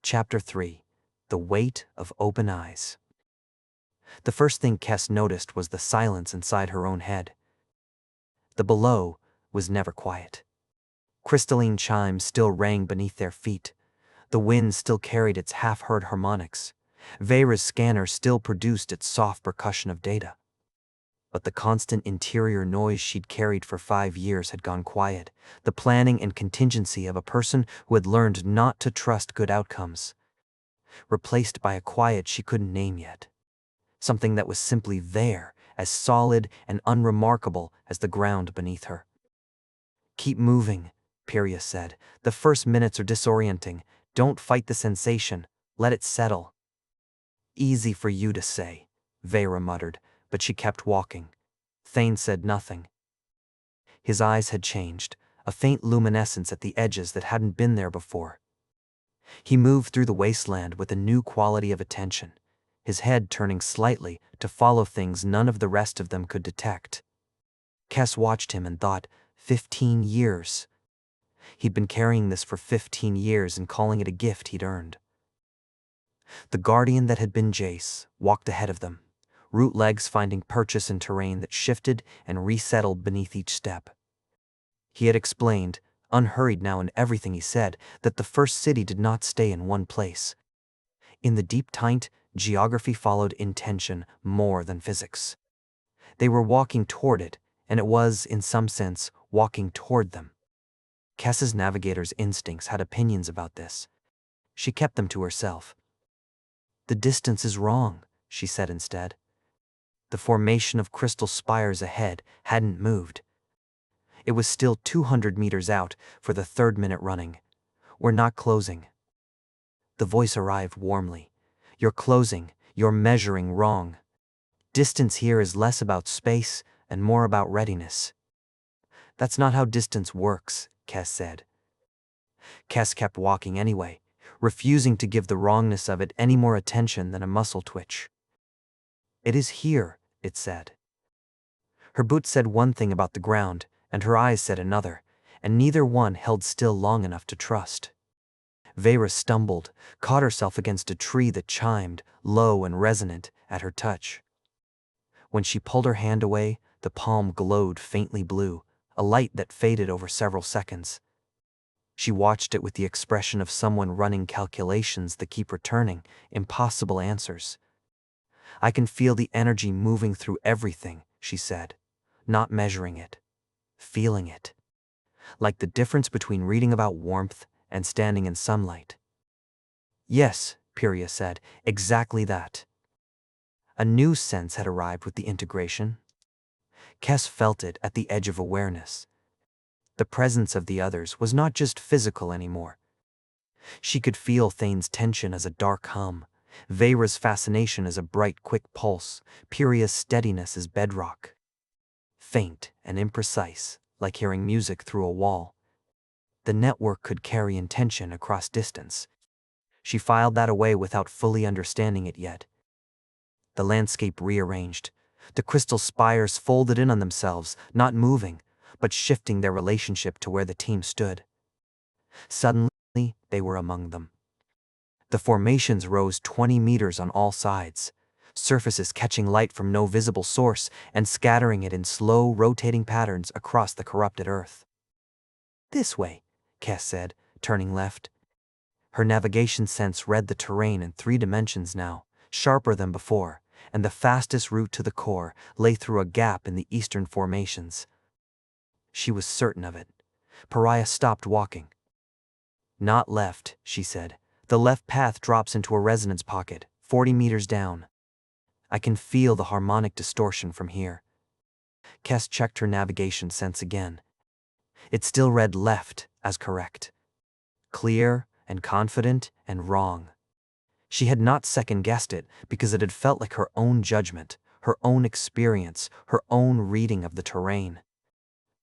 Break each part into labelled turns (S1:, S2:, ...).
S1: Chapter 3. The Weight of Open Eyes. The first thing Kess noticed was the silence inside her own head. The below was never quiet. Crystalline chimes still rang beneath their feet. The wind still carried its half-heard harmonics. Veyra's scanner still produced its soft percussion of data. But the constant interior noise she'd carried for 5 years had gone quiet, the planning and contingency of a person who had learned not to trust good outcomes, replaced by a quiet she couldn't name yet. Something that was simply there, as solid and unremarkable as the ground beneath her. "Keep moving," Pyria said. "The first minutes are disorienting. Don't fight the sensation. Let it settle." "Easy for you to say," Veyra muttered, but she kept walking. Thane said nothing. His eyes had changed, a faint luminescence at the edges that hadn't been there before. He moved through the wasteland with a new quality of attention, his head turning slightly to follow things none of the rest of them could detect. Kess watched him and thought, 15 years. He'd been carrying this for 15 years and calling it a gift he'd earned. The guardian that had been Jace walked ahead of them, root legs finding purchase in terrain that shifted and resettled beneath each step. He had explained, unhurried now in everything he said, that the first city did not stay in one place. In the deep Taint, geography followed intention more than physics. They were walking toward it, and it was, in some sense, walking toward them. Kess's navigator's instincts had opinions about this. She kept them to herself. "The distance is wrong," she said instead. The formation of crystal spires ahead hadn't moved. It was still 200 meters out for the 3rd minute running. "We're not closing." The voice arrived warmly. "You're closing, you're measuring wrong. Distance here is less about space and more about readiness." "That's not how distance works," Kess said. Kess kept walking anyway, refusing to give the wrongness of it any more attention than a muscle twitch. "It is here," it said. Her boots said one thing about the ground, and her eyes said another, and neither one held still long enough to trust. Veyra stumbled, caught herself against a tree that chimed, low and resonant, at her touch. When she pulled her hand away, the palm glowed faintly blue, a light that faded over several seconds. She watched it with the expression of someone running calculations that keep returning, impossible answers. "I can feel the energy moving through everything," she said, not measuring it, feeling it. Like the difference between reading about warmth and standing in sunlight. "Yes," Pyria said, "exactly that." A new sense had arrived with the integration. Kess felt it at the edge of awareness. The presence of the others was not just physical anymore. She could feel Thane's tension as a dark hum, Veyra's fascination as a bright, quick pulse, Pyria's steadiness as bedrock. Faint and imprecise, like hearing music through a wall. The network could carry intention across distance. She filed that away without fully understanding it yet. The landscape rearranged. The crystal spires folded in on themselves, not moving, but shifting their relationship to where the team stood. Suddenly, they were among them. The formations rose 20 meters on all sides, surfaces catching light from no visible source and scattering it in slow, rotating patterns across the corrupted earth. "This way," Kess said, turning left. Her navigation sense read the terrain in 3 dimensions now, sharper than before, and the fastest route to the core lay through a gap in the eastern formations. She was certain of it. Pariah stopped walking. "Not left," she said. "The left path drops into a resonance pocket, 40 meters down. I can feel the harmonic distortion from here." Kess checked her navigation sense again. It still read left as correct. Clear and confident and wrong. She had not second-guessed it because it had felt like her own judgment, her own experience, her own reading of the terrain.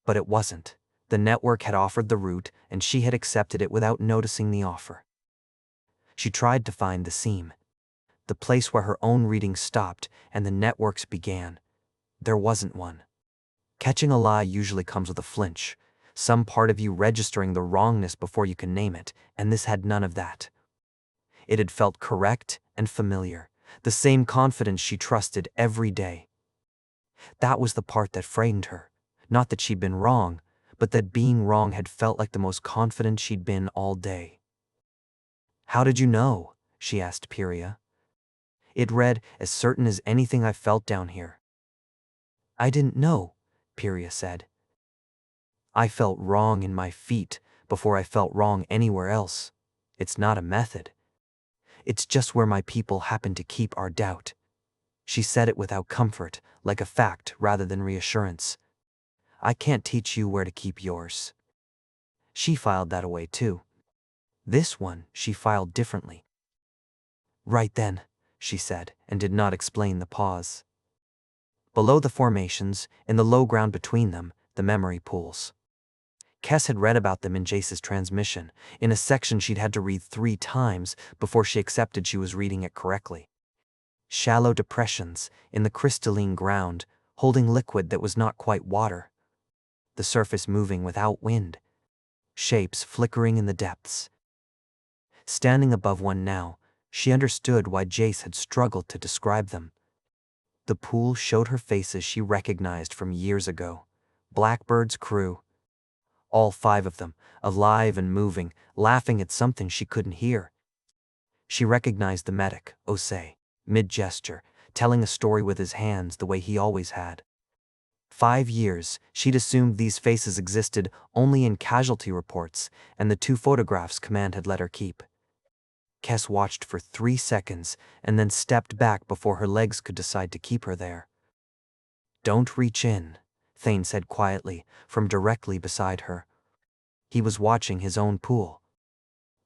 S1: But it wasn't. The network had offered the route, and she had accepted it without noticing the offer. She tried to find the seam, the place where her own reading stopped and the network's began. There wasn't one. Catching a lie usually comes with a flinch, some part of you registering the wrongness before you can name it, and this had none of that. It had felt correct and familiar, the same confidence she trusted every day. That was the part that frightened her. Not that she'd been wrong, but that being wrong had felt like the most confident she'd been all day. "How did you know?" she asked Pyria. It read, "As certain as anything I felt down here." "I didn't know," Pyria said. "I felt wrong in my feet before I felt wrong anywhere else. It's not a method. It's just where my people happen to keep our doubt." She said it without comfort, like a fact rather than reassurance. "I can't teach you where to keep yours." She filed that away too. This one she filed differently. "Right then," she said, and did not explain the pause. Below the formations, in the low ground between them, the memory pools. Kess had read about them in Jace's transmission, in a section she'd had to read 3 times before she accepted she was reading it correctly. Shallow depressions in the crystalline ground, holding liquid that was not quite water. The surface moving without wind. Shapes flickering in the depths. Standing above one now, she understood why Jace had struggled to describe them. The pool showed her faces she recognized from years ago. Blackbird's crew. All 5 of them, alive and moving, laughing at something she couldn't hear. She recognized the medic, Osei, mid-gesture, telling a story with his hands the way he always had. 5 years, she'd assumed these faces existed only in casualty reports and the 2 photographs Command had let her keep. Kess watched for 3 seconds and then stepped back before her legs could decide to keep her there. "Don't reach in," Thane said quietly, from directly beside her. He was watching his own pool.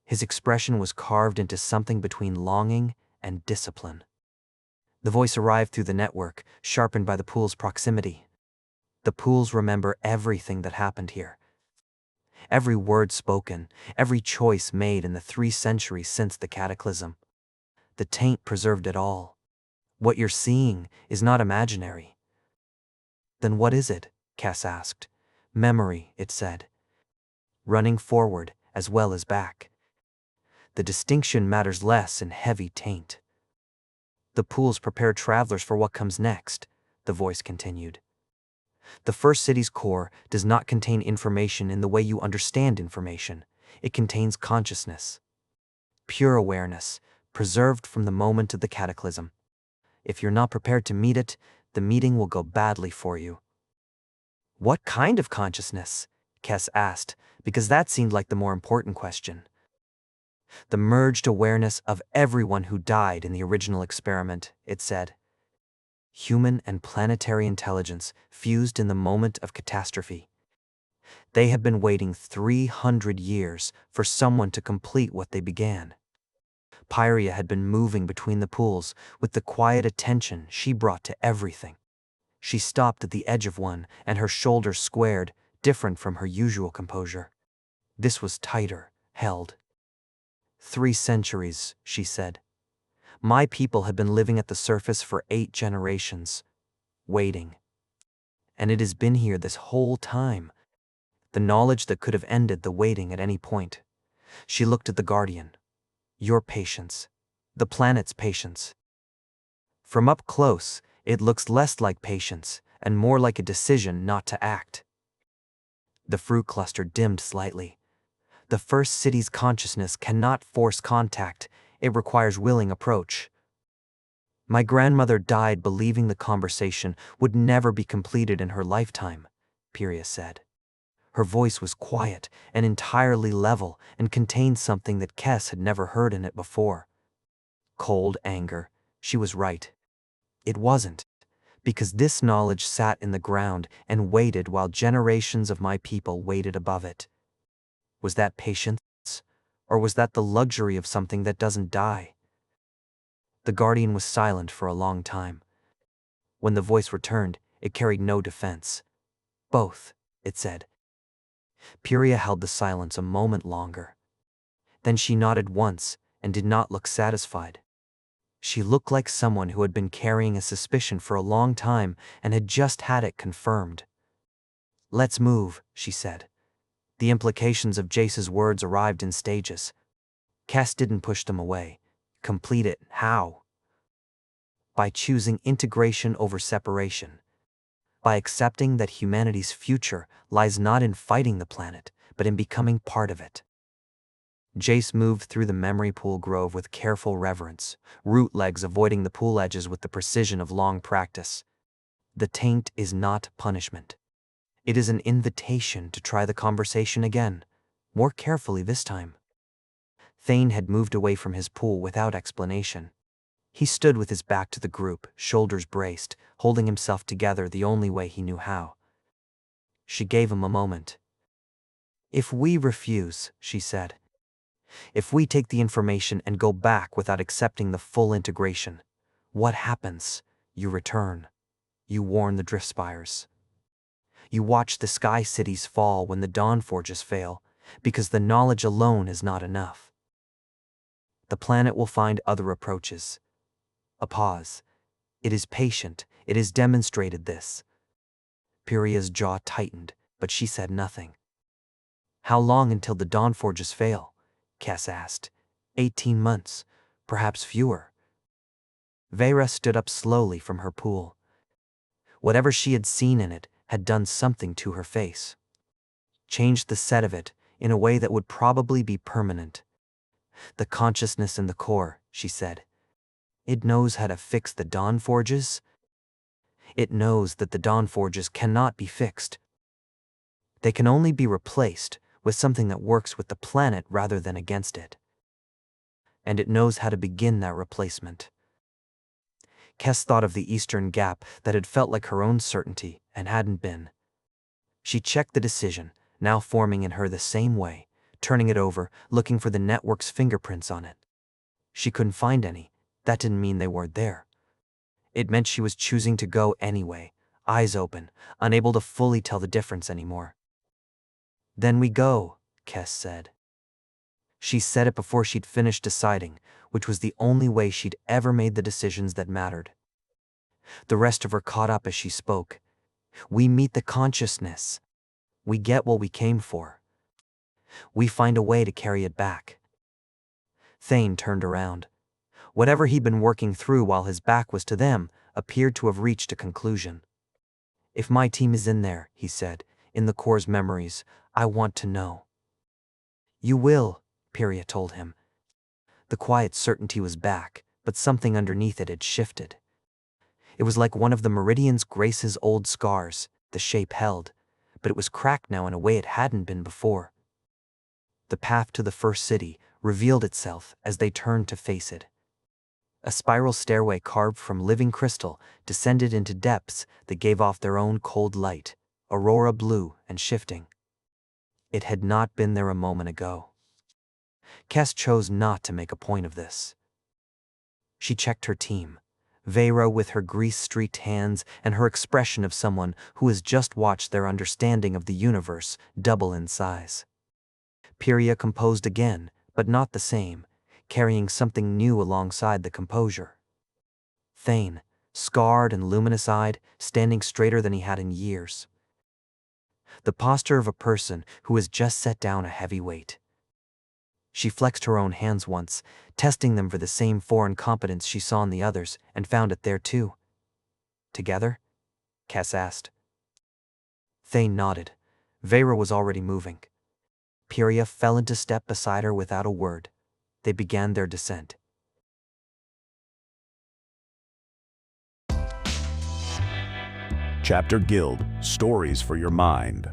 S1: His expression was carved into something between longing and discipline. The voice arrived through the network, sharpened by the pool's proximity. "The pools remember everything that happened here. Every word spoken, every choice made in the 3 centuries since the cataclysm. The Taint preserved it all. What you're seeing is not imaginary." "Then what is it?" Kess asked. "Memory," it said. "Running forward as well as back. The distinction matters less in heavy Taint." "The pools prepare travelers for what comes next," the voice continued. "The first city's core does not contain information in the way you understand information. It contains consciousness. Pure awareness, preserved from the moment of the cataclysm. If you're not prepared to meet it, the meeting will go badly for you." "What kind of consciousness?" Kess asked, because that seemed like the more important question. "The merged awareness of everyone who died in the original experiment," it said. "Human and planetary intelligence fused in the moment of catastrophe. They have been waiting 300 years for someone to complete what they began." Pyria had been moving between the pools with the quiet attention she brought to everything. She stopped at the edge of one, and her shoulders squared, different from her usual composure. This was tighter, held. 3 centuries, she said. My people have been living at the surface for 8 generations, waiting. And it has been here this whole time. The knowledge that could have ended the waiting at any point. She looked at the Guardian. Your patience. The planet's patience. From up close, it looks less like patience and more like a decision not to act. The fruit cluster dimmed slightly. The first city's consciousness cannot force contact. It requires willing approach. My grandmother died believing the conversation would never be completed in her lifetime, Pyria said. Her voice was quiet and entirely level and contained something that Kess had never heard in it before. Cold anger. She was right. It wasn't, because this knowledge sat in the ground and waited while generations of my people waited above it. Was that patience? Or was that the luxury of something that doesn't die? The Guardian was silent for a long time. When the voice returned, it carried no defense. Both, it said. Pyria held the silence a moment longer. Then she nodded once and did not look satisfied. She looked like someone who had been carrying a suspicion for a long time and had just had it confirmed. Let's move, she said. The implications of Jace's words arrived in stages. Kess didn't push them away. complete it. How? By choosing integration over separation. By accepting that humanity's future lies not in fighting the planet, but in becoming part of it. Jace moved through the memory pool grove with careful reverence, root legs avoiding the pool edges with the precision of long practice. The taint is not punishment. It is an invitation to try the conversation again, more carefully this time. Thane had moved away from his pool without explanation. He stood with his back to the group, shoulders braced, holding himself together the only way he knew how. She gave him a moment. "If we refuse," she said, "if we take the information and go back without accepting the full integration, what happens? You return. You warn the Driftspires. You watch the sky cities fall when the dawn forges fail, because the knowledge alone is not enough. The planet will find other approaches." A pause. "It is patient. It has demonstrated this." Piria's jaw tightened, but she said nothing. "How long until the dawn forges fail?" Kess asked. 18 months, perhaps fewer." Vera stood up slowly from her pool. Whatever she had seen in it had done something to her face. Changed the set of it in a way that would probably be permanent. "The consciousness in the core," she said. "It knows how to fix the dawn forges. It knows that the dawn forges cannot be fixed. They can only be replaced with something that works with the planet rather than against it. And it knows how to begin that replacement." Kess thought of the Eastern Gap that had felt like her own certainty and hadn't been. She checked the decision, now forming in her the same way, turning it over, looking for the network's fingerprints on it. She couldn't find any. That didn't mean they weren't there. It meant she was choosing to go anyway, eyes open, unable to fully tell the difference anymore. "Then we go," Kess said. She said it before she'd finished deciding, which was the only way she'd ever made the decisions that mattered. The rest of her caught up as she spoke. "We meet the consciousness. We get what we came for. We find a way to carry it back." Thane turned around. Whatever he'd been working through while his back was to them appeared to have reached a conclusion. "If my team is in there," he said, "in the core's memories, I want to know." "You will," Piria told him. The quiet certainty was back, but something underneath it had shifted. It was like one of the Meridian's Grace's old scars. The shape held, but it was cracked now in a way it hadn't been before. The path to the first city revealed itself as they turned to face it. A spiral stairway carved from living crystal descended into depths that gave off their own cold light, aurora blue and shifting. It had not been there a moment ago. Kess chose not to make a point of this. She checked her team. Vera with her grease-streaked hands and her expression of someone who has just watched their understanding of the universe double in size. Piria composed again, but not the same, carrying something new alongside the composure. Thane, scarred and luminous-eyed, standing straighter than he had in years. The posture of a person who has just set down a heavy weight. She flexed her own hands once, testing them for the same foreign competence she saw in the others, and found it there too. "Together?" Kess asked. Thane nodded. Vera was already moving. Piria fell into step beside her without a word. They began their descent.
S2: Chapter Guild, Stories for Your Mind.